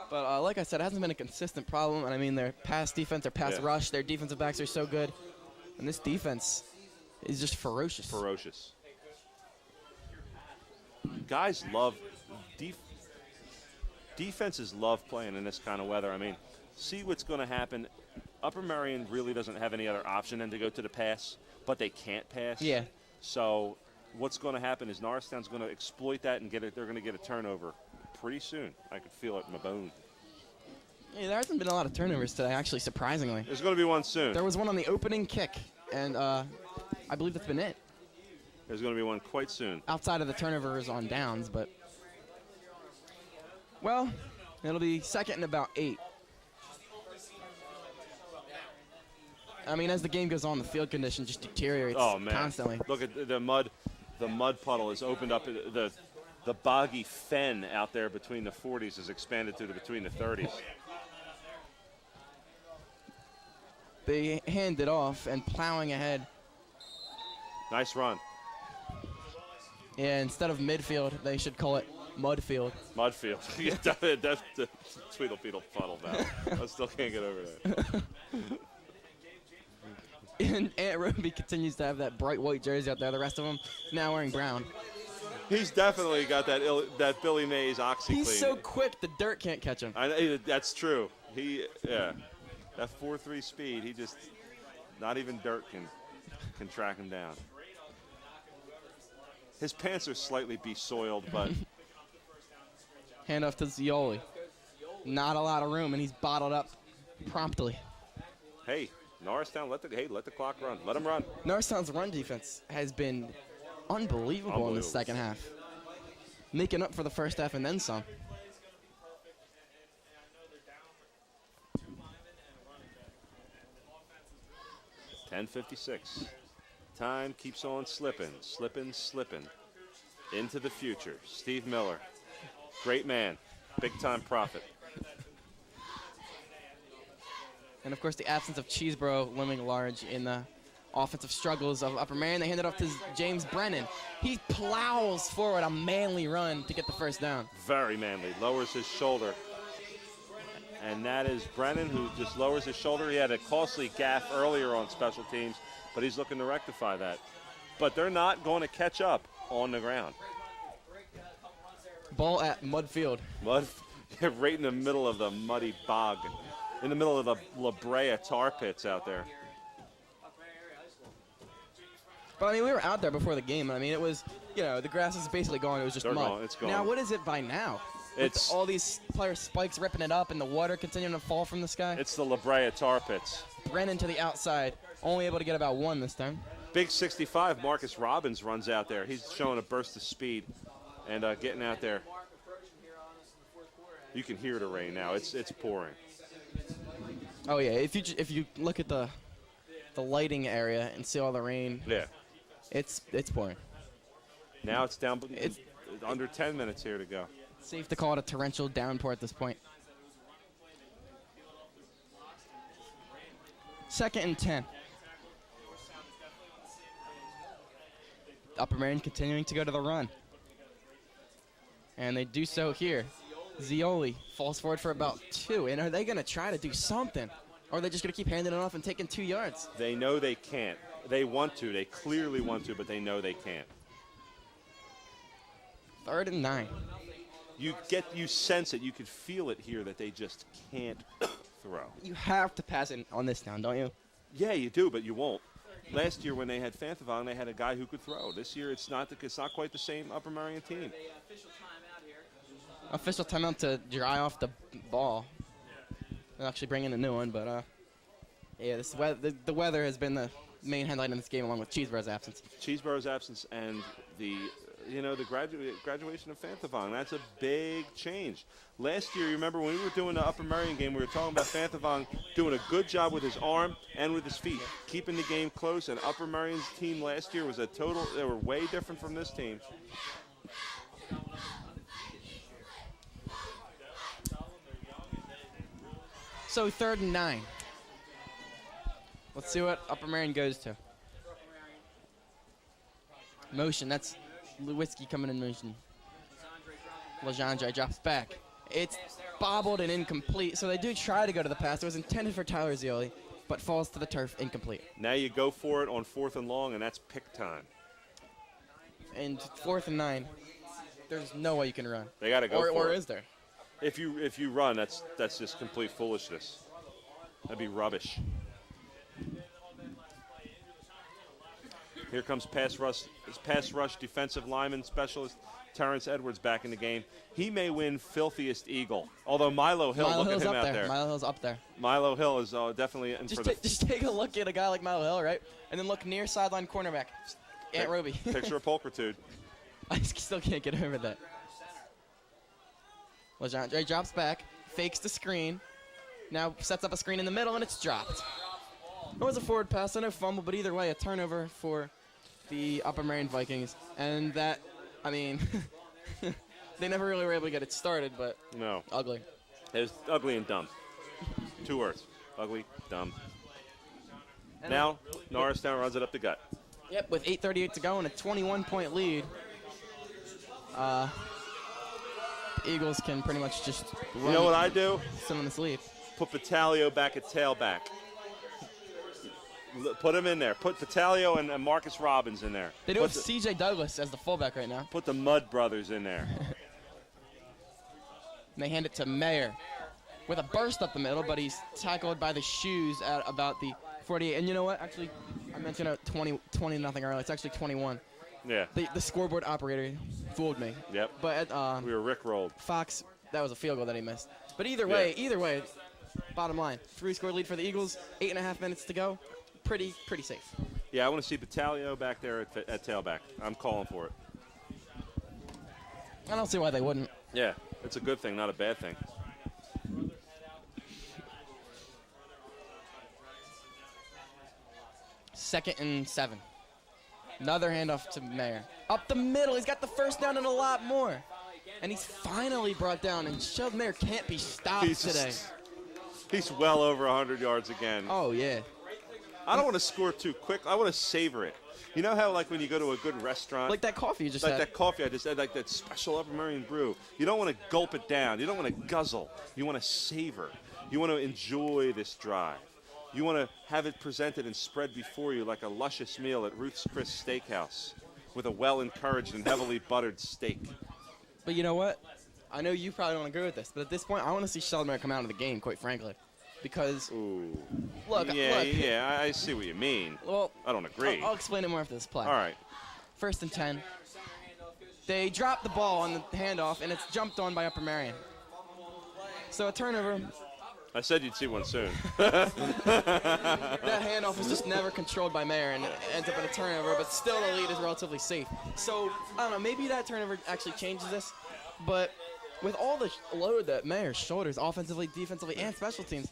But like I said, it hasn't been a consistent problem. And I mean, their pass defense, their pass rush, their defensive backs are so good. And this defense is just ferocious. Ferocious. Guys love defenses love playing in this kind of weather. I mean, see what's going to happen. Upper Merion really doesn't have any other option than to go to the pass, but they can't pass. Yeah. So what's going to happen is Norristown's going to exploit that and they're going to get a turnover pretty soon. I could feel it in my bone. Yeah, there hasn't been a lot of turnovers today, actually, surprisingly. There's going to be one soon. There was one on the opening kick, and I believe that's been it. There's going to be one quite soon. Outside of the turnovers on downs, but... Well, it'll be second and about 8. I mean, as the game goes on, the field condition just deteriorates constantly. Look at the mud. The mud puddle has opened up. The boggy fen out there between the 40s has expanded to between the 30s. They hand it off and plowing ahead. Nice run. Yeah, instead of midfield, they should call it mudfield. Mudfield. Yeah, that's the Tweedlepeedle puddle now. I still can't get over that. And Aunt Roby continues to have that bright white jersey out there. The rest of them now wearing brown. He's definitely got that Billy Mays OxyClean. He's so quick, the dirt can't catch him. That's true. That 4.3 speed, he just, not even dirt can track him down. His pants are slightly besoiled, but. Hand off to Zioli. Not a lot of room, and he's bottled up promptly. Hey, Norristown, let the clock run. Let him run. Norristown's run defense has been unbelievable in the second half. Making up for the first half and then some. .10:56. Time keeps on slipping. Into the future. Steve Miller. Great man. Big-time prophet. And, of course, the absence of Cheeseborough looming large in the offensive struggles of Upper Merion. They hand it off to James Brennan. He plows forward a manly run to get the first down. Very manly. Lowers his shoulder. And that is Brennan, who just lowers his shoulder. He had a costly gaffe earlier on special teams, but he's looking to rectify that. But they're not going to catch up on the ground. Ball at Mudfield. Right in the middle of the muddy bog. In the middle of the La Brea tar pits out there. But, I mean, we were out there before the game. And I mean, it was, the grass is basically gone. It was just mud. Gone. It's gone. Now, what is it by now? It's all these player spikes ripping it up and the water continuing to fall from the sky. It's the La Brea tar pits. Brennan to the outside, only able to get about 1 this time. Big 65, Marcus Robbins runs out there. He's showing a burst of speed and getting out there. You can hear the rain now. It's pouring. Oh yeah, if you look at the lighting area and see all the rain. Yeah. It's pouring. Now it's down. It's under 10 minutes here to go. Safe to call it a torrential downpour at this point. 2nd and 10. Upper Merion continuing to go to the run. And they do so here. Zioli falls forward for about 2. And are they going to try to do something? Or are they just going to keep handing it off and taking 2 yards? They know they can't. They want to. They clearly want to, but they know they can't. 3rd and 9. You sense it. You could feel it here that they just can't throw. You have to pass it on this down, don't you? Yeah, you do, but you won't. Last year when they had Fanthevon, they had a guy who could throw. This year it's not quite the same Upper Merion team. Official timeout to dry off the ball. They'll actually bring in a new one, but yeah, the weather has been the main headline in this game, along with Cheeseburgh's absence. Cheeseburgh's absence and the graduation of Fanthevon. That's a big change. Last year, you remember when we were doing the Upper Merion game, we were talking about Fanthevon doing a good job with his arm and with his feet, keeping the game close. And Upper Merion's team last year was they were way different from this team. So 3rd and 9. Let's see what Upper Merion goes to. Motion, that's Lewinsky coming in motion. Legendre drops back. It's bobbled and incomplete. So they do try to go to the pass. It was intended for Tyler Zioli, but falls to the turf incomplete. Now you go for it on 4th and long, and that's pick time. And 4th and 9. There's no way you can run. They got to go for it. Or is there? If you run, that's just complete foolishness. That'd be rubbish. Here comes pass rush defensive lineman specialist Terrence Edwards back in the game. He may win filthiest eagle. Although Milo Hill, look at him out there. Milo Hill's up there. Milo Hill is definitely in for the. Just take a look at a guy like Milo Hill, right? And then look near sideline cornerback, Aunt Roby. Picture of pulchritude. I still can't get over that. LeJandre drops back, fakes the screen, now sets up a screen in the middle, and it's dropped. It was a forward pass, no fumble, but either way, a turnover for the Upper Merion Vikings. And that, I mean, they never really were able to get it started, but no. Ugly. It was ugly and dumb. 2 words. Ugly, dumb. And now, Norristown runs it up the gut. Yep, with 8:38 to go and a 21-point lead. The Eagles can pretty much just run. You know what I do? Sit in this lead. Put Battaglio back at tailback. Put him in there. Put Battaglio and Marcus Robbins in there. They do have C.J. Douglas as the fullback right now. Put the Mudd brothers in there. And they hand it to Mayer with a burst up the middle, but he's tackled by the shoes at about the 48. And you know what? Actually, I mentioned a 20-0 earlier. It's actually 21. Yeah. The scoreboard operator fooled me. Yep. But we were rickrolled. Fox, that was a field goal that he missed. But either way, bottom line, 3-score lead for the Eagles. 8.5 minutes to go. Pretty safe. Yeah, I want to see Battaglio back there at tailback. I'm calling for it. I don't see why they wouldn't. Yeah, it's a good thing, not a bad thing. Second and 7. Another handoff to Mayer. Up the middle. He's got the first down and a lot more. And he's finally brought down. And Sheldon Mayer can't be stopped today. He's well over 100 yards again. Oh, yeah. I don't want to score too quick. I want to savor it. You know how, like, when you go to a good restaurant? Like that coffee you just had. Like that coffee I just had, like that special Upper Merion brew. You don't want to gulp it down. You don't want to guzzle. You want to savor. You want to enjoy this drive. You want to have it presented and spread before you like a luscious meal at Ruth's Chris Steakhouse with a well-encouraged and heavily buttered steak. But you know what? I know you probably don't agree with this, but at this point, I want to see Sheldon Mayer come out of the game, quite frankly. Because, look. Yeah, I see what you mean. Well, I don't agree. I'll explain it more after this play. All right. 1st and 10. They drop the ball on the handoff, and it's jumped on by Upper Merion. So a turnover. I said you'd see one soon. That handoff was just never controlled by Mayer, and it ends up in a turnover, but still the lead is relatively safe. So, I don't know, maybe that turnover actually changes this, but with all the load that Mayer's shoulders, offensively, defensively, and special teams,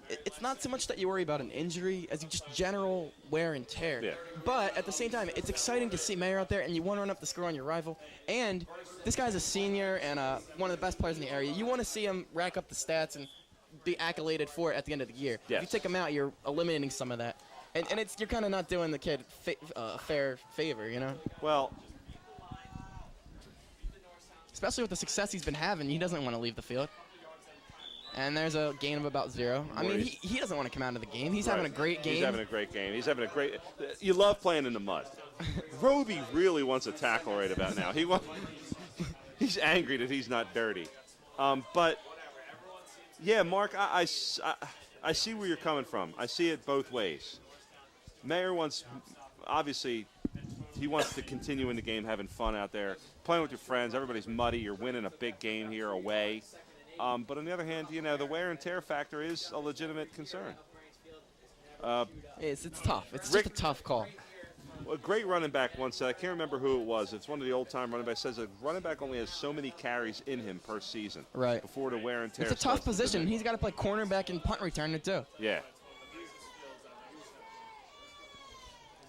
it's not so much that you worry about an injury as you just general wear and tear. Yeah. But at the same time, it's exciting to see Mayer out there, and you want to run up the score on your rival. And this guy's a senior and one of the best players in the area. You want to see him rack up the stats and be accoladed for it at the end of the year. Yes. If you take him out, you're eliminating some of that. And you're kind of not doing the kid a fair favor, you know? Well, especially with the success he's been having, he doesn't want to leave the field. And there's a gain of about 0. I mean, he doesn't want to come out of the game. He's having a great game. He's having a great game. He's having a great – you love playing in the mud. Roby really wants a tackle right about now. He's angry that he's not dirty. But, yeah, Mark, I see where you're coming from. I see it both ways. Mayer wants – obviously, he wants to continue in the game, having fun out there, playing with your friends. Everybody's muddy. You're winning a big game here away. But on the other hand, you know, the wear and tear factor is a legitimate concern. It's tough. It's just a tough call. A great running back once said, I can't remember who it was. It's one of the old-time running backs. Says a running back only has so many carries in him per season. Right. Before the wear and tear. It's a tough position. He's got to play cornerback and punt returner too. Yeah.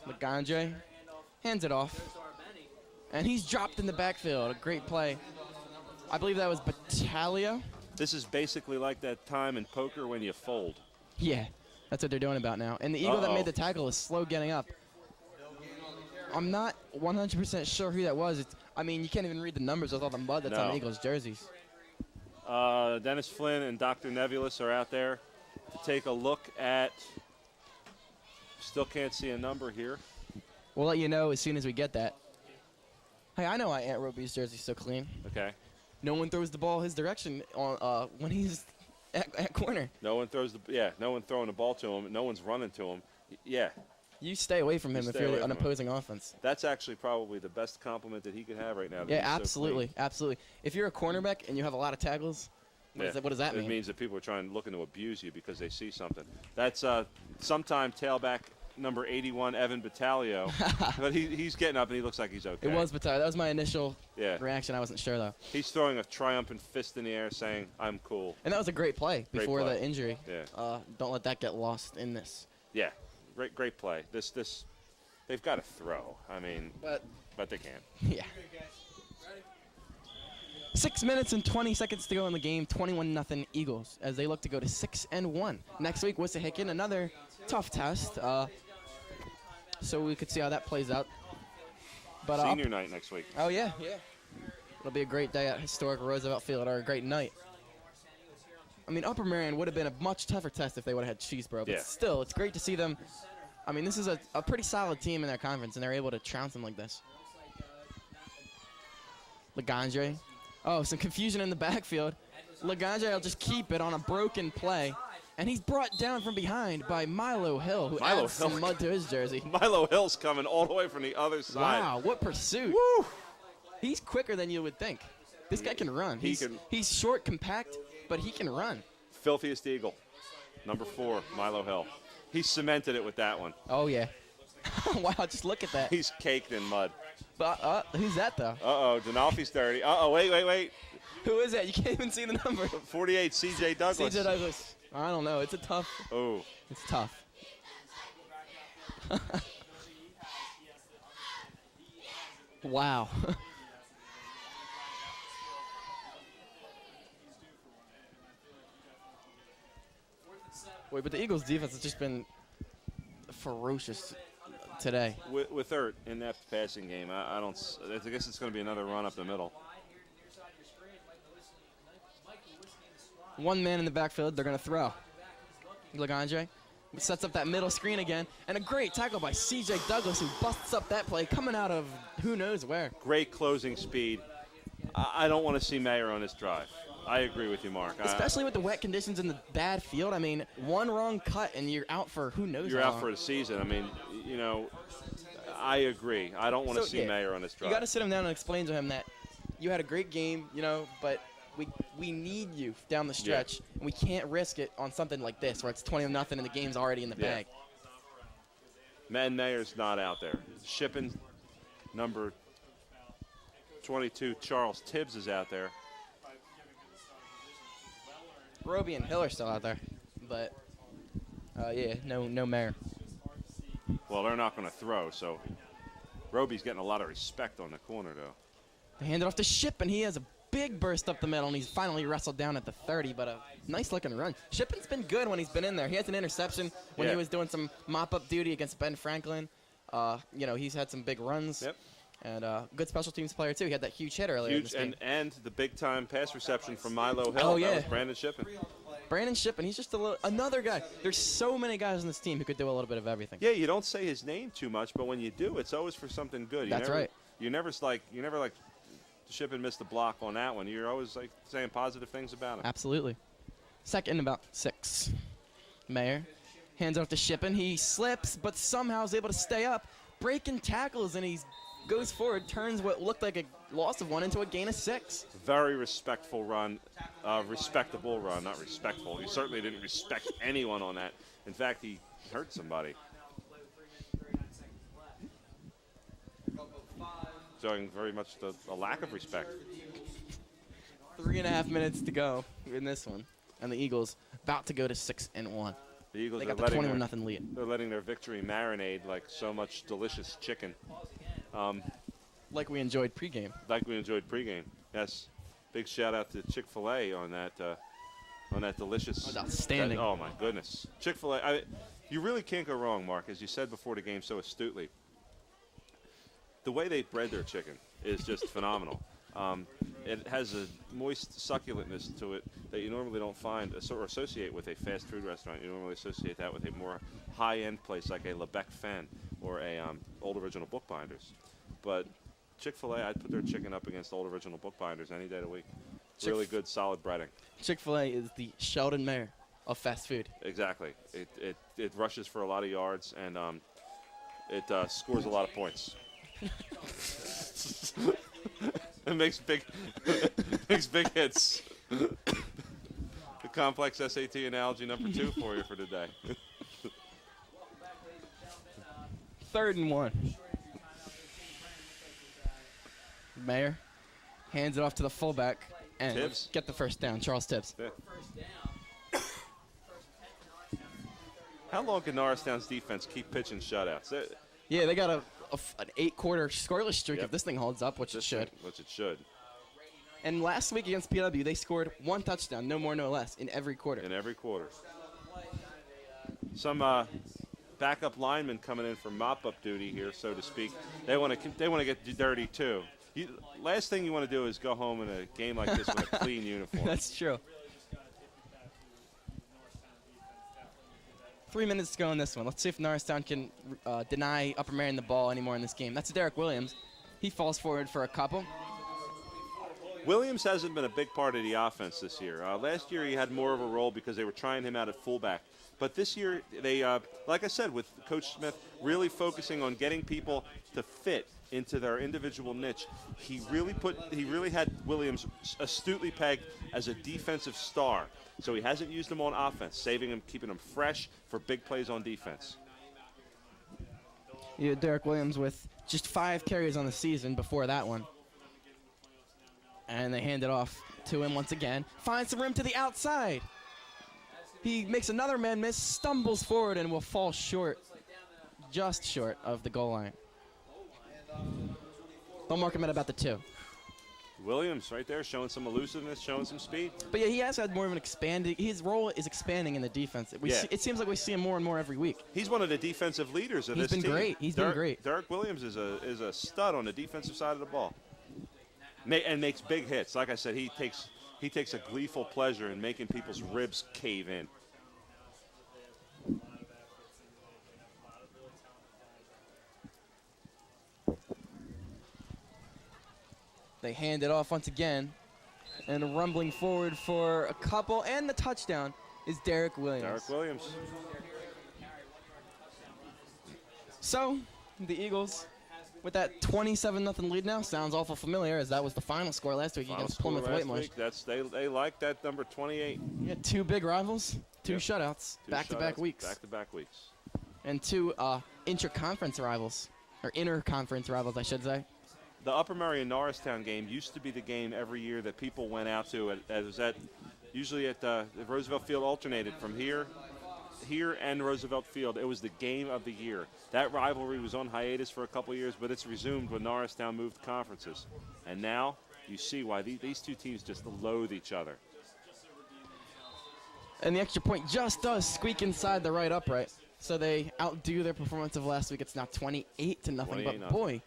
LeJandre hands it off, and he's dropped in the backfield. A great play. I believe that was Battaglio. This is basically like that time in poker when you fold. Yeah, that's what they're doing about now. And the Eagle that made the tackle is slow getting up. I'm not 100% sure who that was. I mean, you can't even read the numbers with all the mud that's on the Eagles' jerseys. Dennis Flynn and Dr. Nebulous are out there to take a look at. Still can't see a number here. We'll let you know as soon as we get that. Hey, I know why Aunt Roby's jersey's so clean. Okay. No one throws the ball his direction on when he's at corner. No one throws no one throwing the ball to him. No one's running to him. Yeah. You stay away from him if you're an opposing offense. That's actually probably the best compliment that he could have right now. Yeah, absolutely, absolutely. If you're a cornerback and you have a lot of tackles, what does that mean? It means that people are looking to abuse you because they see something. That's sometime tailback number 81, Evan Battaglio. But he's getting up and he looks like he's okay. It was Battaglio. That was my initial reaction. I wasn't sure, though. He's throwing a triumphant fist in the air saying, I'm cool. And that was a great play before the injury. Yeah. Don't let that get lost in this. Yeah. Great play. This they've got to throw. I mean, but they can't. Yeah. 6 minutes and 20 seconds to go in the game. 21-0 Eagles as they look to go to 6-1. Next week, Wissahickon, another tough test. So we could see how that plays out. But senior night next week. Oh yeah. It'll be a great day at historic Roosevelt Field, or a great night. I mean, Upper Merion would have been a much tougher test if they would have had Cheeseboro, but still, it's great to see them. I mean, this is a pretty solid team in their conference, and they're able to trounce them like this. Legendre. Oh, some confusion in the backfield. Legendre will just keep it on a broken play, and he's brought down from behind by Milo Hill, who adds some mud to his jersey. Milo Hill's coming all the way from the other side. Wow, what pursuit. Woo! He's quicker than you would think. This guy can run. He's short, compact, but he can run. Filthiest Eagle, number 4, Milo Hill. He cemented it with that one. Oh, yeah. Wow, just look at that. He's caked in mud. But who's that, though? Uh-oh, Denolfi's dirty. Uh-oh, wait. Who is that? You can't even see the number. 48, C.J. Douglas. C.J. Douglas. I don't know. It's a tough. Oh. It's tough. Wow. Wait, but the Eagles' defense has just been ferocious today. With Ert in that passing game, I guess it's going to be another run up the middle. One man in the backfield, they're going to throw. Legendre sets up that middle screen again, and a great tackle by C.J. Douglas, who busts up that play coming out of who knows where. Great closing speed. I don't want to see Mayer on this drive. I agree with you, Mark. Especially with the wet conditions and the bad field. I mean, one wrong cut and you're out for who knows You're how out long. for the season. I mean, I agree. I don't want to see Mayer on this drive. You got to sit him down and explain to him that you had a great game, but we need you down the stretch. And we can't risk it on something like this where it's 20-0 and the game's already in the bag. Man, Mayer's not out there. Shipping number 22, Charles Tibbs, is out there. Roby and Hill are still out there, but no Mayer. Well, they're not going to throw, so Roby's getting a lot of respect on the corner, though. They hand it off to Ship, and he has a big burst up the middle, and he's finally wrestled down at the 30, but a nice-looking run. Shippin's been good when he's been in there. He has an interception when he was doing some mop-up duty against Ben Franklin. He's had some big runs. Yep. And good special teams player, too. He had that huge hit earlier in this game. And the big-time pass reception from Milo Hill. Oh, yeah. That was Brandon Shippen. Brandon Shippen, he's just another guy. There's so many guys on this team who could do a little bit of everything. Yeah, you don't say his name too much, but when you do, it's always for something good. That's right. You never Shippen missed the block on that one. You're always saying positive things about him. Absolutely. Second, about 6. Mayer hands off to Shippen. He slips, but somehow is able to stay up, breaking tackles, and he goes forward, turns what looked like a loss of 1 into a gain of 6. Very respectful run, respectable run, not respectful. He certainly didn't respect anyone on that. In fact, he hurt somebody. Showing very much a lack of respect. 3.5 minutes to go in this one, and the Eagles about to go to 6-1. The Eagles they got the 21-0 lead. They're letting their victory marinate like so much delicious chicken. Like we enjoyed pregame. Like we enjoyed pregame. Yes. Big shout out to Chick-fil-A on that delicious. Outstanding. Oh my goodness. Chick-fil-A. You really can't go wrong, Mark, as you said before the game so astutely. The way they bread their chicken is just phenomenal. it has a moist succulentness to it that you normally don't find or associate with a fast food restaurant. You normally associate that with a more high-end place like a Lebec Fen or a Old Original Bookbinders. But Chick-fil-A, I'd put their chicken up against Old Original Bookbinders any day of the week. Really good, solid breading. Chick-fil-A is the Sheldon Mayer of fast food. Exactly. It rushes for a lot of yards, and it scores a lot of points. It makes big hits. The complex SAT analogy number 2 for you for today. 3rd and 1. Mayer hands it off to the fullback and Tibbs. Get the first down. Charles Tibbs. Yeah. How long can Norristown's defense keep pitching shutouts? Yeah, they got an 8-quarter scoreless streak Yep. if this thing holds up, which it should. Which it should. And last week against PW, they scored 1 touchdown, no more, no less, in every quarter. In every quarter. Some backup linemen coming in for mop-up duty here, so to speak. They want to get dirty too. Last thing you want to do is go home in a game like this with a clean uniform. That's true. 3 minutes to go in this one. Let's see if Norristown can deny Upper Merion the ball anymore in this game. That's Derek Williams. He falls forward for a couple. Williams hasn't been a big part of the offense this year. Last year he had more of a role because they were trying him out at fullback. But this year they, like I said, with Coach Smith really focusing on getting people to fit into their individual niche, he really had Williams astutely pegged as a defensive star. So he hasn't used him on offense, saving him, keeping him fresh for big plays on defense. Yeah, Derek Williams with just 5 carries on the season before that one. And they hand it off to him once again. Finds some room to the outside. He makes another man miss, stumbles forward, and will fall short, just short of the goal line. They'll mark him at about the 2. Williams right there showing some elusiveness, showing some speed. But yeah, he has had more of an expanding. His role is expanding in the defense. It seems like we see him more and more every week. He's one of the defensive leaders of this team. He's been great. He's been great. Derek Williams is a stud on the defensive side of the ball, and makes big hits. Like I said, he takes a gleeful pleasure in making people's ribs cave in. They hand it off once again, and rumbling forward for a couple, and the touchdown is Derek Williams. Derek Williams. So, the Eagles, with that 27-0 lead now, sounds awful familiar, as that was the final score last week against Plymouth Whitemarsh. They like that number 28. Yeah, 2 big rivals, 2 shutouts, back-to-back weeks. Back-to-back weeks. And 2 inter-conference rivals, or inter-conference rivals, I should say. The Upper Merion Norristown game used to be the game every year that people went out to. It was usually at the Roosevelt Field, alternated from here and Roosevelt Field. It was the game of the year. That rivalry was on hiatus for a couple years, but it's resumed when Norristown moved conferences. And now you see why these 2 teams just loathe each other. And the extra point just does squeak inside the right upright. So they outdo their performance of last week. It's now 28-0. But boy,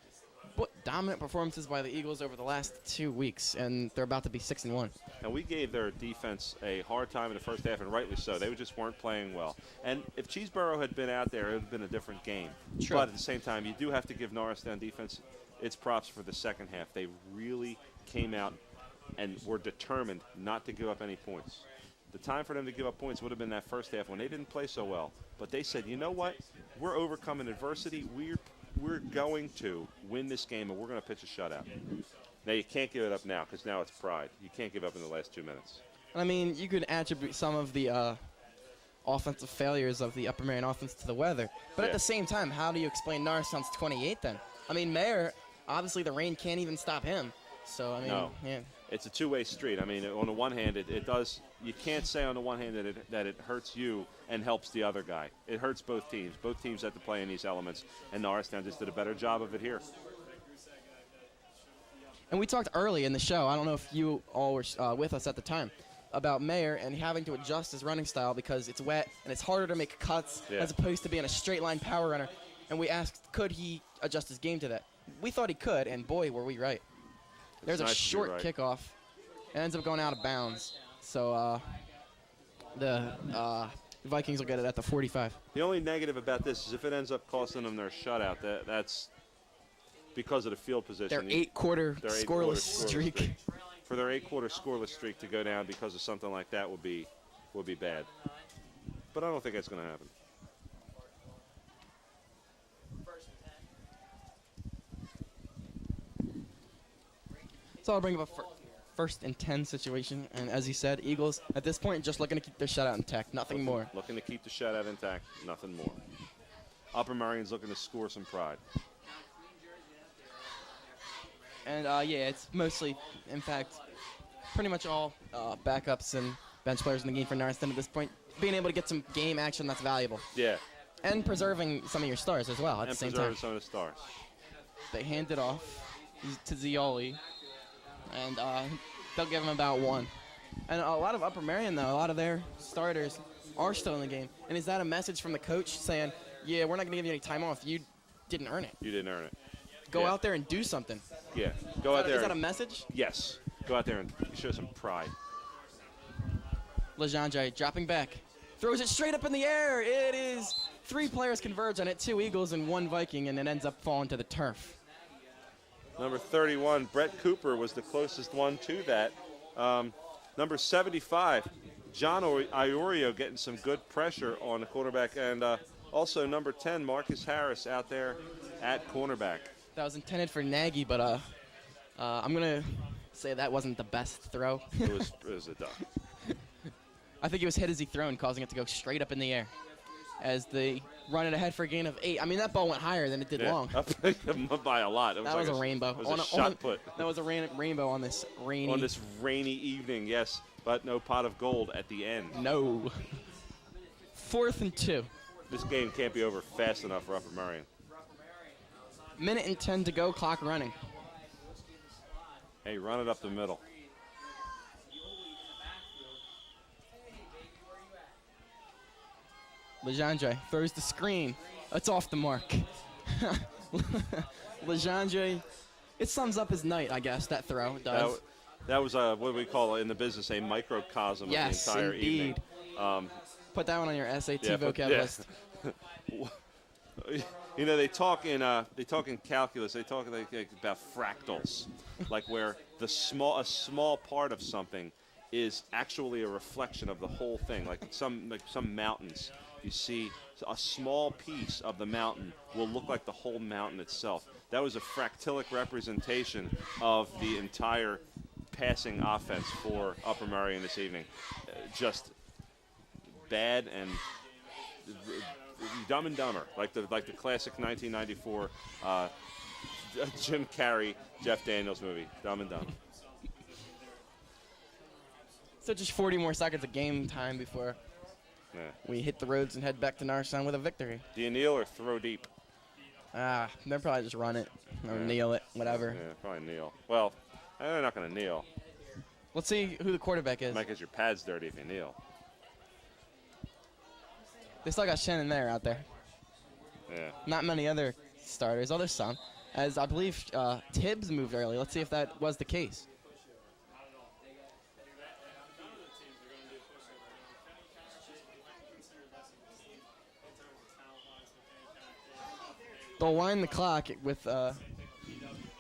what dominant performances by the Eagles over the last 2 weeks, and they're about to be 6-1. And we gave their defense a hard time in the first half, and rightly so. They just weren't playing well. And if Cheeseboro had been out there, it would have been a different game. Sure. But at the same time, you do have to give Norristown defense its props for the second half. They really came out and were determined not to give up any points. The time for them to give up points would have been that first half when they didn't play so well. But they said, you know what? We're overcoming adversity. We're going to win this game, and we're going to pitch a shutout. Now, you can't give it up now because now it's pride. You can't give up in the last 2 minutes. I mean, you could attribute some of the offensive failures of the Upper Merion offense to the weather. But at the same time, how do you explain Norristown's 28 then? I mean, Mayer, obviously the rain can't even stop him. So, I mean, no. Yeah. It's a two-way street. I mean, on the one hand, it does. You can't say on the one hand that it hurts you and helps the other guy. It hurts both teams. Both teams have to play in these elements, and Norristown just did a better job of it here. And we talked early in the show, I don't know if you all were with us at the time, about Mayer and having to adjust his running style because it's wet and it's harder to make cuts as opposed to being a straight-line power runner. And we asked, could he adjust his game to that? We thought he could, and boy, were we right. There's a nice to be short right. kickoff. It ends up going out of bounds. So the Vikings will get it at the 45. The only negative about this is if it ends up costing them their shutout, that's because of the field position. Their eight-quarter Their scoreless streak. For their 8-quarter scoreless streak to go down because of something like that would be bad. But I don't think that's going to happen. So I'll bring up a first and 10 situation. And as you said, Eagles, at this point, just looking to keep their shutout intact. Nothing more. Looking to keep the shutout intact, nothing more. Upper Merion's looking to score some pride. And, yeah, it's mostly, in fact, pretty much all backups and bench players in the game for Norristown at this point. Being able to get some game action that's valuable. Yeah. And preserving some of your stars as well at the same time. And preserving some of the stars. They hand it off to Zioli. And they'll give him about one. And a lot of Upper Merion, though, a lot of their starters are still in the game. And is that a message from the coach saying, yeah, we're not going to give you any time off. You didn't earn it. You didn't earn it. Go out there and do something. Yeah. Go out there. Is that a message? Yes. Go out there and show some pride. Legendre dropping back. Throws it straight up in the air. It is 3 players converge on it, 2 Eagles and 1 Viking, and it ends up falling to the turf. Number 31, Brett Cooper, was the closest one to that. Number 75, John Iorio, getting some good pressure on the quarterback. And also number 10, Marcus Harris, out there at cornerback. That was intended for Nagy, but I'm going to say that wasn't the best throw. It was a duck. I think it was hit as he thrown, causing it to go straight up in the air as they run it ahead for a gain of 8. I mean, that ball went higher than it did long. Up by a lot. That was a rainbow. It was a shot put. That was a rainbow on this rainy. On this rainy evening, yes, but no pot of gold at the end. No. 4th and 2. This game can't be over fast enough for Upper Merion. Minute and 10 to go, clock running. Hey, run it up the middle. Legendre throws the screen. It's off the mark. Legendre, it sums up his night, I guess, that throw does. That was what we call in the business a microcosm of the entire evening. Put that one on your SAT vocab list. You know, they talk in calculus. They talk like about fractals, like where a small part of something is actually a reflection of the whole thing. Like some mountains, you see a small piece of the mountain will look like the whole mountain itself. That was a fractilic representation of the entire passing offense for Upper Merion this evening. Just bad and Dumb and Dumber, like the classic 1994 Jim Carrey, Jeff Daniels movie, Dumb and Dumber. So just 40 more seconds of game time before we hit the roads and head back to Norristown with a victory. Do you kneel or throw deep? They'll probably just run it or kneel it, whatever. Yeah, probably kneel. Well, they're not going to kneel. Let's see who the quarterback is. Might get your pads dirty if you kneel. They still got Shannon there out there. Yeah. Not many other starters. Oh, there's some. As I believe Tibbs moved early. Let's see if that was the case. They'll wind the clock with. Yeah,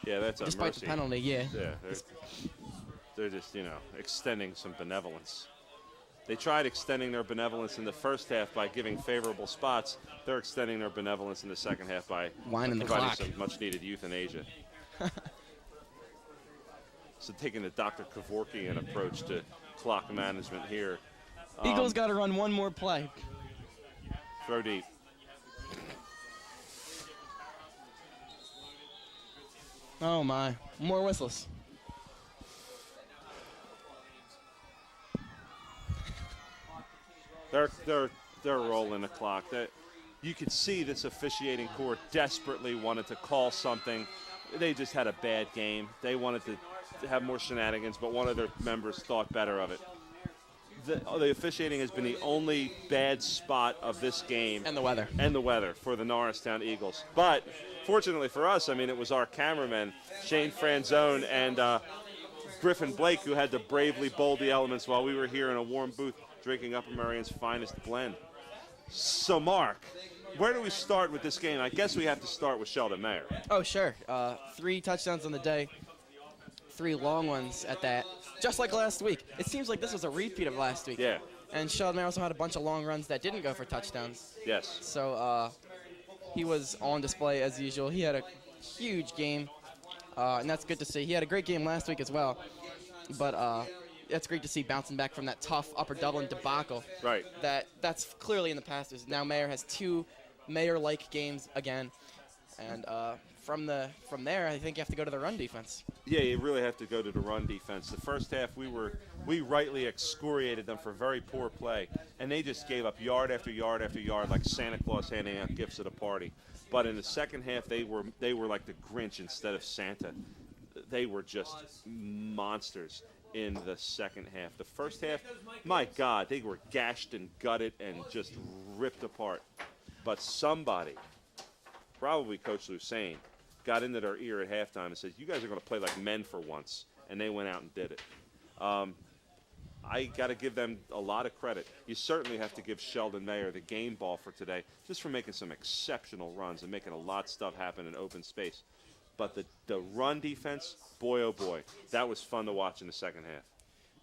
that's a despite mercy. The penalty, yeah. Yeah, they're just extending some benevolence. They tried extending their benevolence in the first half by giving favorable spots. They're extending their benevolence in the second half by winding the clock. Some much-needed euthanasia. So taking the Dr. Kevorkian approach to clock management here. Eagles got to run one more play. Throw deep. Oh my! More whistles. They're rolling the clock. You could see this officiating corps desperately wanted to call something. They just had a bad game. They wanted to have more shenanigans, but one of their members thought better of it. The officiating has been the only bad spot of this game. And the weather. And the weather for the Norristown Eagles. But fortunately for us, I mean, it was our cameramen, Shane Franzone and Griffin Blake, who had to bravely bowl the elements while we were here in a warm booth drinking Upper Merion's finest blend. So, Mark, where do we start with this game? I guess we have to start with Sheldon Mayer. Oh, sure. 3 touchdowns on the day, 3 long ones at that. Just like last week. It seems like this was a repeat of last week. Yeah. And Sheldon Mayer also had a bunch of long runs that didn't go for touchdowns. Yes. So he was on display as usual. He had a huge game, and that's good to see. He had a great game last week as well, but it's great to see bouncing back from that tough Upper Dublin debacle. Right. That's clearly in the past. Now Mayer has 2 Mayer-like games again, and from there, I think you have to go to the run defense. Yeah, you really have to go to the run defense. The first half, we rightly excoriated them for very poor play, and they just gave up yard after yard after yard, like Santa Claus handing out gifts at a party. But in the second half, they were like the Grinch instead of Santa. They were just monsters in the second half. The first half, my God, they were gashed and gutted and just ripped apart. But somebody, probably Coach Lucene, got into their ear at halftime and said, "You guys are going to play like men for once," and they went out and did it. I got to give them a lot of credit. You certainly have to give Sheldon Mayer the game ball for today, just for making some exceptional runs and making a lot of stuff happen in open space. But the run defense, boy, oh boy, that was fun to watch in the second half.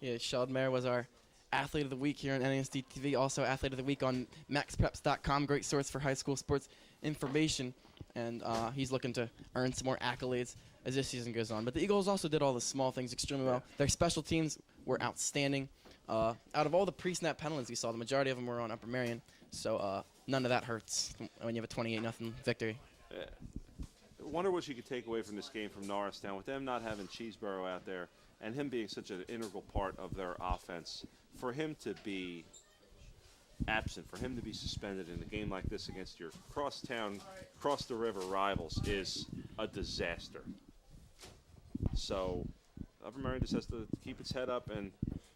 Yeah, Sheldon Mayer was our Athlete of the Week here on NASD TV, also Athlete of the Week on MaxPreps.com, great source for high school sports information. And he's looking to earn some more accolades as this season goes on. But the Eagles also did all the small things extremely well. Their special teams were outstanding. Out of all the pre-snap penalties we saw, the majority of them were on Upper Merion. So none of that hurts when you have a 28-0 victory. I wonder what you could take away from this game from Norristown, with them not having Cheeseborough out there and him being such an integral part of their offense. For him to be absent, for him to be suspended in a game like this against your cross-town, cross-the-river rivals is a disaster. So Upper Merion just has to keep its head up and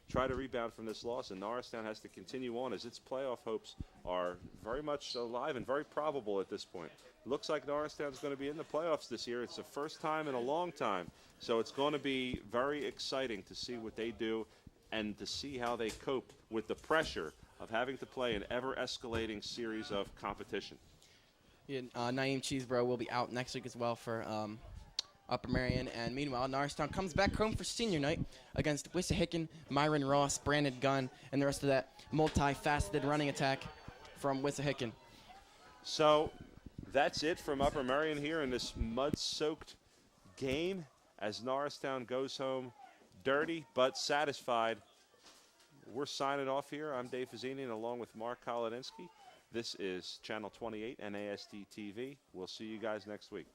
try to rebound from this loss, and Norristown has to continue on as its playoff hopes are very much alive and very probable at this point. Looks like Norristown's going to be in the playoffs this year. It's the first time in a long time, so it's going to be very exciting to see what they do and to see how they cope with the pressure of having to play an ever-escalating series of competition. Yeah, Naeem Cheeseborough will be out next week as well for Upper Merion. And meanwhile, Norristown comes back home for senior night against Wissahickon, Myron Ross, Brandon Gunn, and the rest of that multifaceted running attack from Wissahickon. So that's it from Upper Merion here in this mud-soaked game as Norristown goes home dirty but satisfied. We're signing off here. I'm Dave Fazzini, along with Mark Kolodinsky. This is Channel 28 NASD TV. We'll see you guys next week.